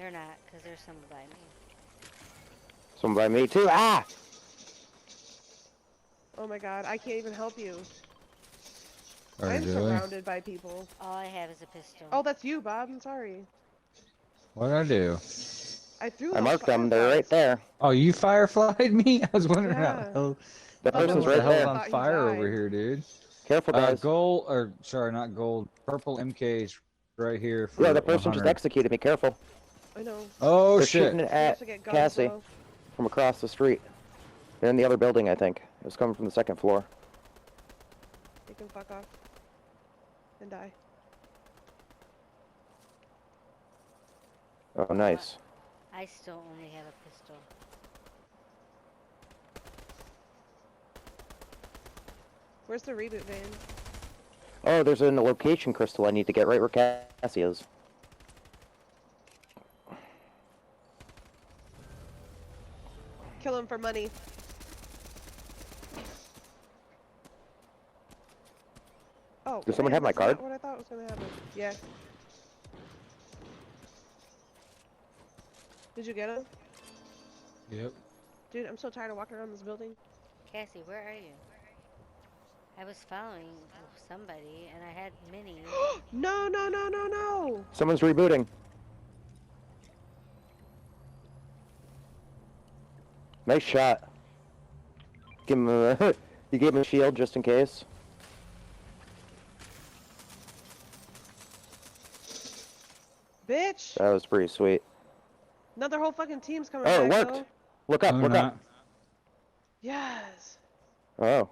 They're not, because there's some by me. Someone by me too. Ah! Oh my god, I can't even help you. Or I'm really? surrounded by people. All I have is a pistol. Oh, that's you, Bob. I'm sorry. What'd I do? I threw I those marked them. They're right fireflies. there. Oh, you fireflied me? I was wondering how the Yeah. hell. I That thought that person's was What the right him. hell's I there. on thought he fire over died. here, dude? Careful, guys. Gold, or sorry, not gold. Purple MK's right here Yeah, for the person just 100. executed me. Careful. I know. Oh They're shit! shooting it We have at to get guns, Cassie though. from across the street. They're in the other building, I think. It was coming from the second floor. You can fuck off. And die. Oh, nice. I still only have a pistol. Where's the reboot van? Oh, there's a location crystal I need to get right where Cassie is. Kill him for money. Oh, Does someone man, have my that's card? not what I thought was gonna happen. Yeah. Did you get him? Yep. Dude, I'm so tired of walking around this building. Cassie, where are you? I was following somebody, and I had minis. No, no, no, no, no! Someone's rebooting. Nice shot. Give him a... you gave him a shield just in case. Bitch! That was pretty sweet. Another whole fucking team's coming Oh, back, it worked! though. Look up, No, look they're up. not. Yes! Oh.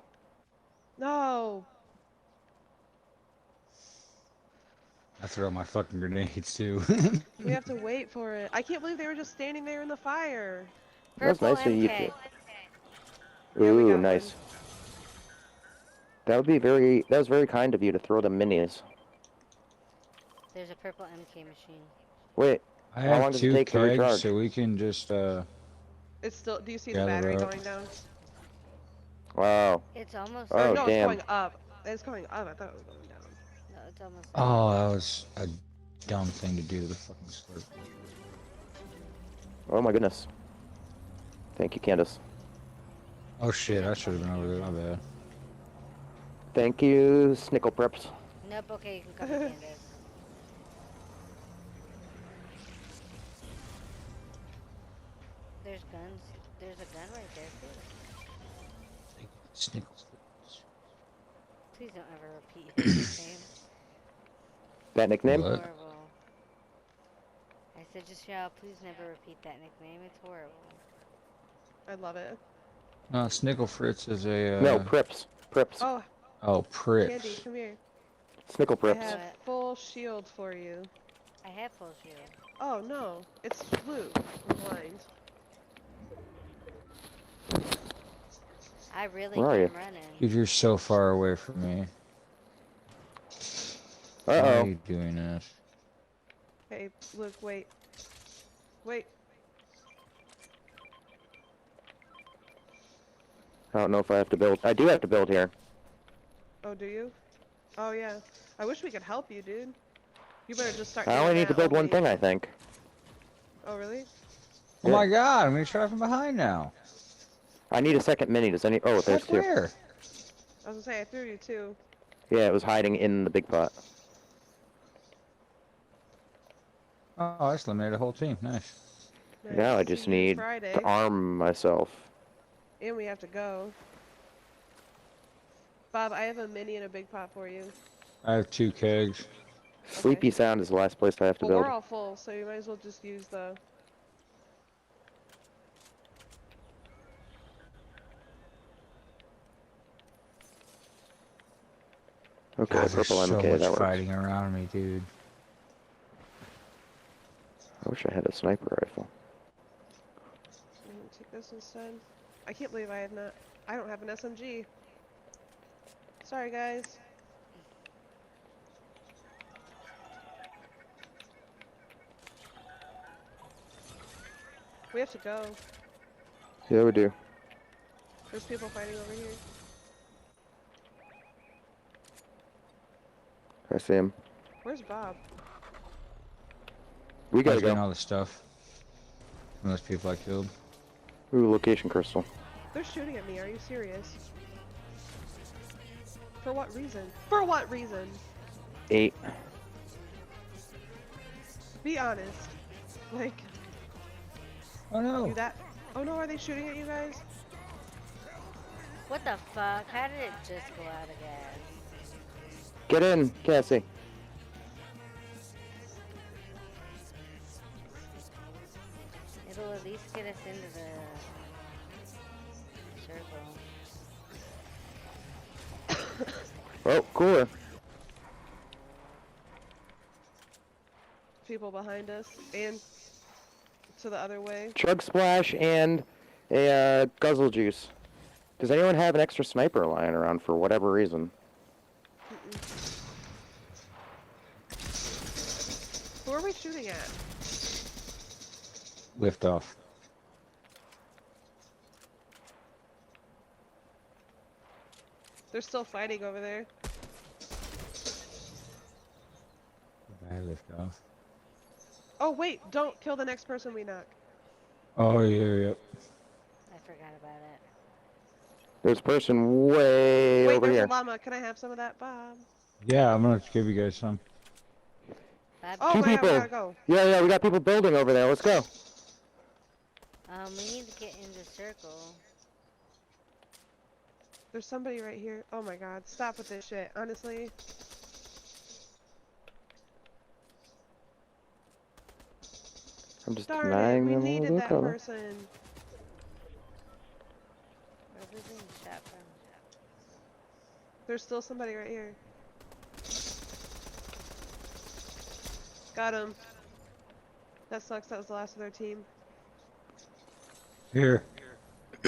No! I throw my fucking grenades too. We have to wait for it. I can't believe they were just standing there in the fire. That was Purple nice of you MK. to... Yeah, we Ooh, got nice. one. That would be very... That was very kind of you to throw them minis. There's a purple MK machine. Wait, I how long have does it 2 take to kegs, recharge? so we can just It's still. Do you see the gather battery up. going down? Wow. It's almost. Oh, No, damn. it's going up. It's going up. I thought it was going down. No, it's almost. Oh, that was a dumb thing to do. The fucking slurp. Oh my goodness. Thank you, Candace. Oh shit! I should have been over there. My bad. Thank you, Snickle Preps. Nope. Okay, you can come with Candace. There's guns. There's a gun right there too. Snickles. Please don't ever repeat his name. That nickname? What? Horrible. I said, just y'all, please never repeat that nickname. It's horrible. I love it. No, Snickle Fritz is a. No, Prips. Prips. Oh, Oh, Candy, Prips. come here. Snickle I Prips. have full shield for you. I have full shield. Oh no, it's blue. I'm blind. I really Where are am running. Dude, you're so far away from me. Why are Uh-oh. you doing this? Hey, Luke, wait. Wait. I don't know if I have to build. I do have to build here. Oh, do you? Oh yeah. I wish we could help you, dude. You better just start. I doing only need that to build while one we- thing, I think. Oh really? Oh my god, I'm gonna try from behind now. I need a second mini. Does any... Oh, there's Fuck two. where? I was gonna say I threw you too. Yeah, it was hiding in the big pot. Oh, I just eliminated a whole team. Nice. Now I Nice. just See you need Friday, to arm myself. and we have to go. Bob, I have a mini and a big pot for you. I have 2 kegs. Sleepy Sound is the last place I have to Well, build. we're all full, so you might as well just use the. Okay, God, there's purple so MK, much that works. fighting around me, dude. I wish I had a sniper rifle. I'm gonna take this instead. I can't believe I have not. I don't have an SMG. Sorry, guys. We have to go. Yeah, we do. There's people fighting over here. I see him. Where's Bob? We gotta Getting go. all the stuff. Unless people I killed. Ooh, location crystal. They're shooting at me. Are you serious? For what reason? For what reason? 8. Be honest. Like, Oh no! you that? Oh no, are they shooting at you guys? What the fuck? How did it just go out again? Get in, Cassie. It'll at least get us into the circle. Oh, cooler. People behind us and to the other way. Chug splash and a guzzle juice. Does anyone have an extra sniper lying around for whatever reason? Who are we shooting at? Lift off. They're still fighting over there. I lift off. Oh wait, don't kill the next person we knock. Oh yeah, yep. I forgot about it. There's a person way Wait, over there's here. a llama. Can I have some of that, Bob? Yeah, I'm gonna give you guys some. Bob, Oh Two my god, we people. gotta go. Yeah, we got people building over there. Let's go. we need to get in the circle. There's somebody right here. Oh my god, stop with this shit, honestly. I'm just Darn it, denying we them all needed the that cover. person. Where's we being shot from? There's still somebody right here. Got him. That sucks, that was the last of their team. Here.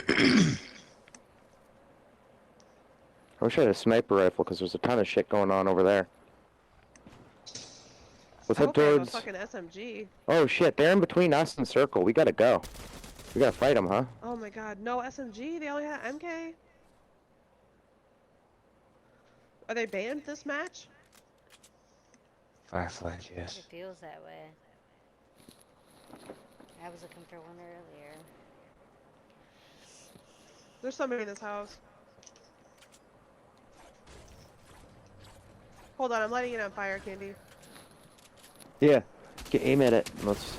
I wish I had a sniper rifle because there's a ton of shit going on over there. Let's I head hope I have a towards. fucking SMG. Oh shit, they're in between us and circle. We gotta go. We gotta fight them, huh? Oh my god, no SMG, they only had MK. Are they banned this match? Fireflies, yes. It feels that way. I was looking for one earlier. There's somebody in this house. Hold on, I'm lighting it on fire, Candy. Yeah. Get aim at it. And let's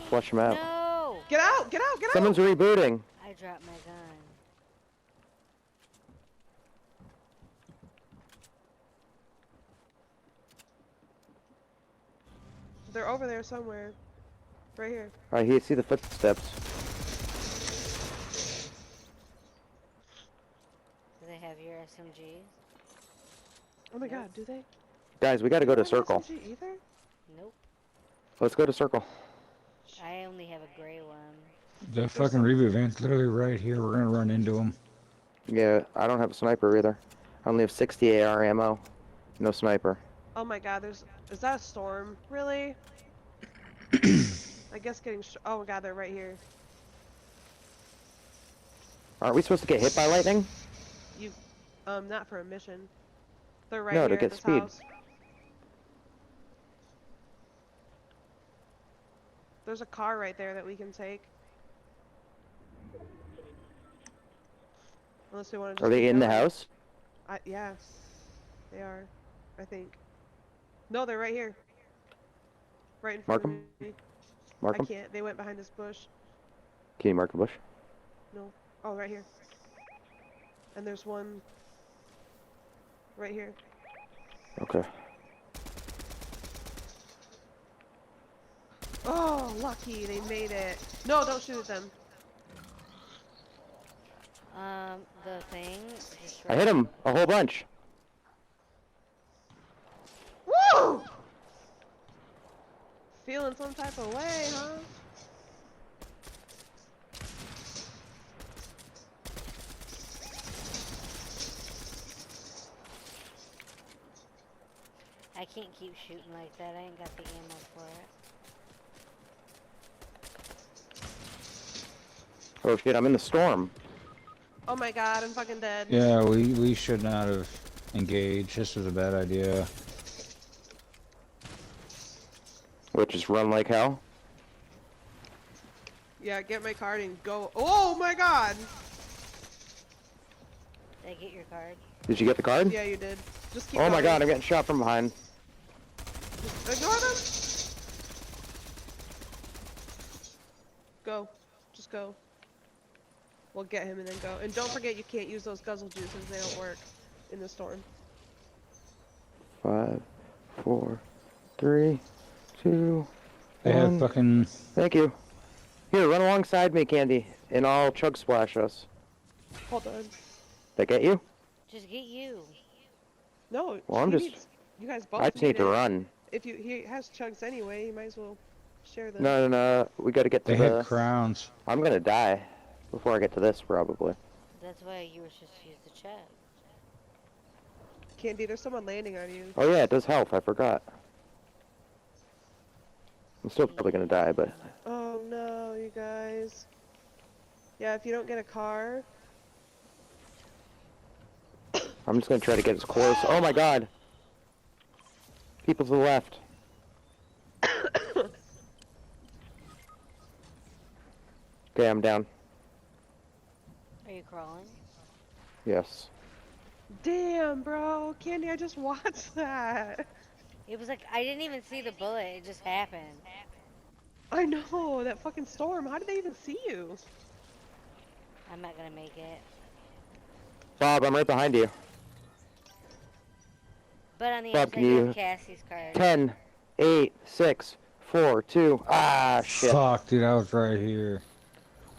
flush them out. No! Get out! Get out! Get out! Someone's rebooting. I dropped my gun. They're over there somewhere. Right here. I see the footsteps. Do they have your SMG? Oh my Nope. god, do they? Guys, we gotta go to They don't have circle. SMG either? Nope. Let's go to circle. I only have a gray one. The fucking reboot van's literally right here. We're gonna run into them. Yeah, I don't have a sniper either. I only have 60 AR ammo. No sniper. Oh my god, is that a storm? Really? I guess getting oh my god, they're right here. Aren't we supposed to get hit by lightning? Not for a mission. They're right No, here to at get this speed. house. There's a car right there that we can take. Unless we want to Are they in the house? Yeah. They are. I think. No, they're right here. Right in front Mark of 'em? me. Mark I them? can't. They went behind this bush. Can you mark the bush? No. Oh, right here. And there's one right here. Okay. Oh, lucky. They made it. No, don't shoot at them. The thing. Just I hit him a whole bunch. Woo! Feeling some type of way, huh? I can't keep shooting like that. I ain't got the ammo for it. Oh shit, I'm in the storm. Oh my god, I'm fucking dead. Yeah, we should not have engaged. This was a bad idea. Which is run like hell. Yeah, get my card and go. Oh my god! Did I get your card? Did you get the card? Yeah, you did. Just keep Oh going. my god, I'm getting shot from behind. Ignore them! Go. Just go. We'll get him and then go. And don't forget you can't use those guzzle juices, they don't work in the storm. 5, 4, 3, 2, They have 1. fucking. Thank you. Here, run alongside me, Candy, and I'll chug splash us. Hold on. That get you? Just get you. No, Well, I'm he just. needs, you guys both I just need to it. run. If he has chugs anyway, you might as well share them. No. We gotta get to They the. had crowns. I'm gonna die before I get to this, probably. That's why you were supposed to use the chat. Candy, there's someone landing on you. Oh yeah, it does health. I forgot. I'm still probably gonna die, but. Oh no, you guys. Yeah, if you don't get a car. I'm just gonna try to get as close. Oh my god! People to the left. Okay, I'm down. Are you crawling? Yes. Damn, bro. Candy, I just watched that. It was like, I didn't even see the bullet. It just happened. I know, that fucking storm. How did they even see you? I'm not gonna make it. Bob, I'm right behind you. But on the Bob, other can side, you you- have Cassie's card. 10, 8, 6, 4, 2. Ah, shit. Fuck, dude, I was right here.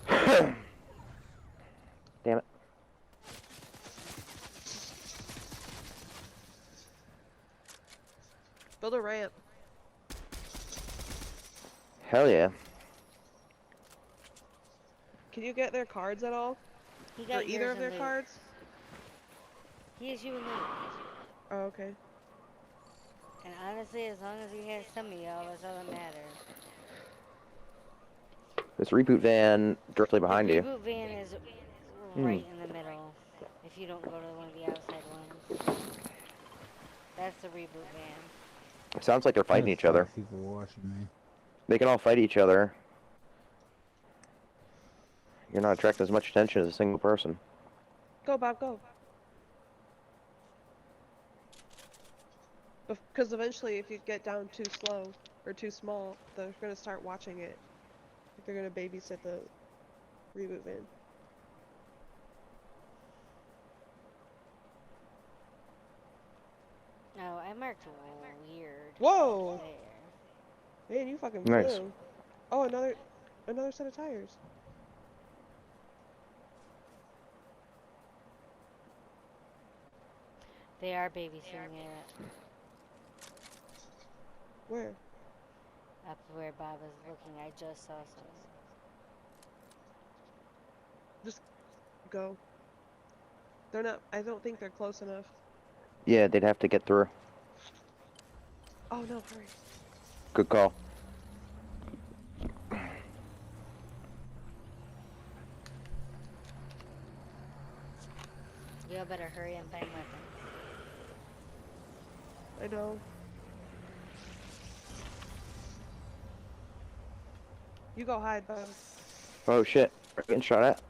Damn it. Build a ramp. Hell yeah. Can you get their cards at all? He Or got either yours of their and Luke. cards? He has you and Luke. Oh, okay. And honestly, as long as he has some of y'all, that's all that matters. This reboot van directly behind the you. reboot van is right in the middle. If you don't go to one of the outside ones. That's the reboot van. It sounds like they're fighting each other. People watching me. They can all fight each other. You're not attracting as much attention as a single person. Go, Bob, go. Because eventually, if you get down too slow or too small, they're gonna start watching it. They're gonna babysit the reboot van. No, I marked weird. Whoa! There. Man, you fucking Nice. flew. Oh, another set of tires. They are babysitting it Where? up where Bob is looking. I just saw some. Go. They're not. I don't think they're close enough. Yeah, they'd have to get through. Oh no, hurry. Good call. Y'all better hurry and find weapons. I know. You go hide, Bob. Oh shit. We're getting shot at.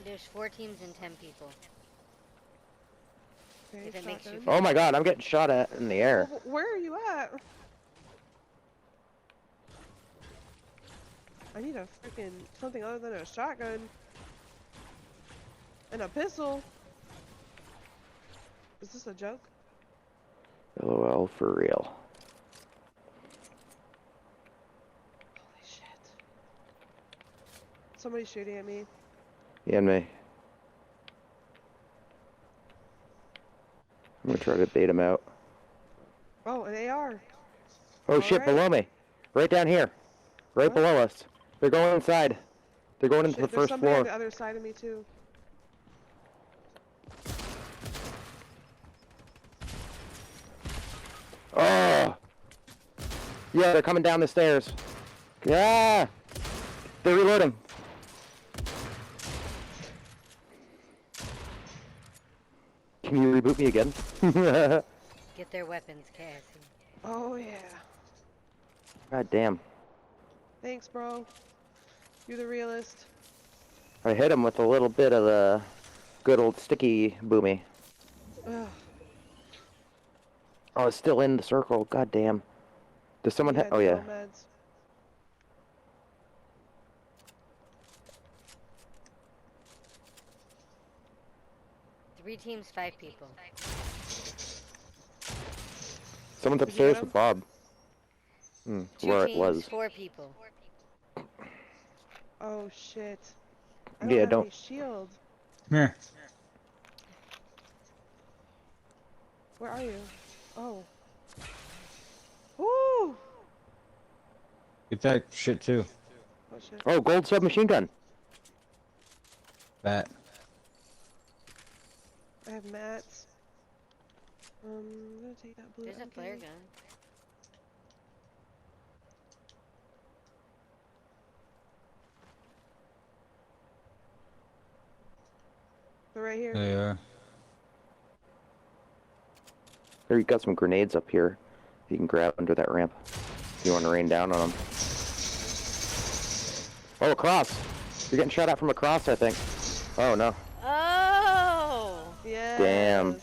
There's 4 teams and 10 people. Okay, If it makes you shotgun. Oh my god, I'm getting shot at in the air. Where are you at? I need a freaking something other than a shotgun and a pistol. Is this a joke? LOL, for real. Holy shit! Somebody's shooting at me. Yeah, and me. I'm gonna try to bait him out. Oh, an AR. Oh shit, Alright. below me. Right down here. Right What? below us. They're going inside. They're going into Shit, the there's first somebody on floor. the other side of me too. Oh! Yeah, they're coming down the stairs. Yeah! They're reloading. Can you reboot me again? Get their weapons, Cassie. Oh yeah. God damn. Thanks, bro. You're the realist. I hit him with a little bit of the good old sticky boomy. Ugh. Oh, it's still in the circle. God damn. Does someone He had oh yeah. no meds. 3 teams, 5 people. Someone's Did you upstairs get with him? Bob. 2 Where it teams, was. 4 people. Oh shit. I don't Yeah, have don't. any shield. Here. Where are you? Oh. Woo! Get that shit too. Oh shit. Oh, gold submachine gun. That. I have mats. I'm gonna take that blue. There's a flare gun. They're right here. They are. There, you got some grenades up here. You can grab under that ramp. You want to rain down on them. Oh, across! You're getting shot at from across, I think. Oh no. Oh! Yes. Damn.